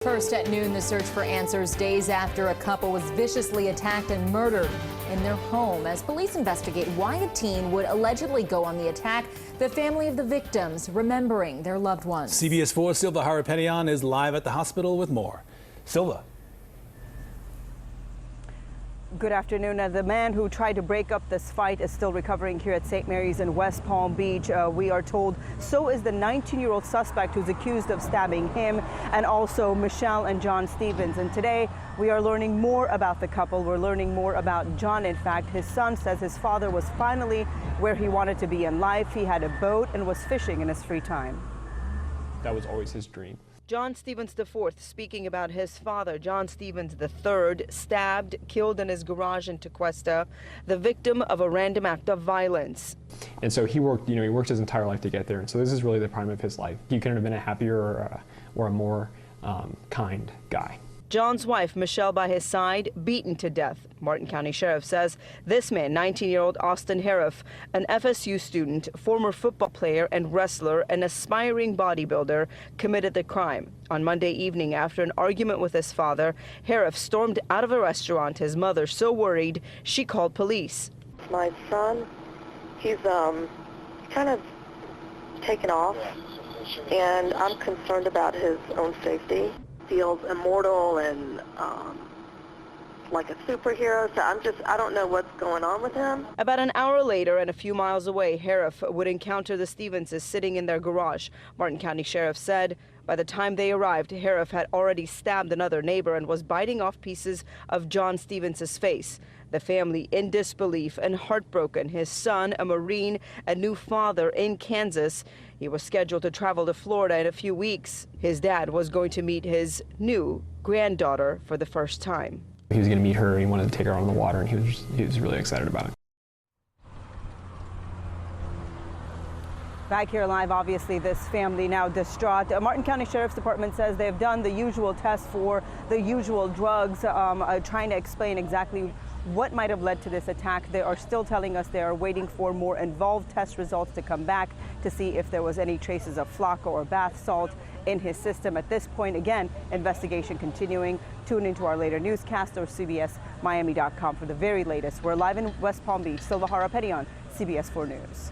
First at noon, the search for answers days after a couple was viciously attacked and murdered in their home. As police investigate why a teen would allegedly go on the attack, the family of the victims remembering their loved ones. CBS 4's Silva Harapetian is live at the hospital with more. Silva. Good afternoon. The man who tried to break up this fight is still recovering here at St. Mary's in West Palm Beach. We are told so is the 19-year-old suspect who's accused of stabbing him, and also Michelle and John Stevens. And today we are learning more about the couple. We're learning more about John. In fact, his son says his father was finally where he wanted to be in life. He had a boat and was fishing in his free time. That was always his dream. John Stevens IV speaking about his father, John Stevens III, stabbed, killed in his garage in Tequesta, the victim of a random act of violence. And so he worked his entire life to get there. And so this is really the prime of his life. He couldn't have been a happier or a more kind guy. John's wife, Michelle, by his side, beaten to death. Martin County Sheriff says this man, 19-year-old Austin Harapetian, an FSU student, former football player and wrestler, and aspiring bodybuilder, committed the crime. On Monday evening, after an argument with his father, Harapetian stormed out of a restaurant, his mother so worried she called police. My son, he's kind of taken off, and I'm concerned about his own safety. Feels immortal and like a superhero, so I don't know what's going on with him. About an hour later and a few miles away, Harapetian would encounter the Stevenses sitting in their garage. Martin County Sheriff said by the time they arrived, Harapetian had already stabbed another neighbor and was biting off pieces of John Stevens' face. The family in disbelief and heartbroken. His son, a Marine, a new father in Kansas. He was scheduled to travel to Florida in a few weeks. His dad was going to meet his new granddaughter for the first time. He was going to meet her, and he wanted to take her on the water, and he was really excited about it. Back here live, obviously, this family now distraught. Martin County Sheriff's Department says they've done the usual tests for the usual drugs, trying to explain exactly what might have led to this attack. They are still telling us they are waiting for more involved test results to come back to see if there was any traces of flakka or bath salt in his system. At this point, again, investigation continuing. Tune into our later newscast or CBSMiami.com for the very latest. We're live in West Palm Beach. Silva Harapetian, CBS 4 News.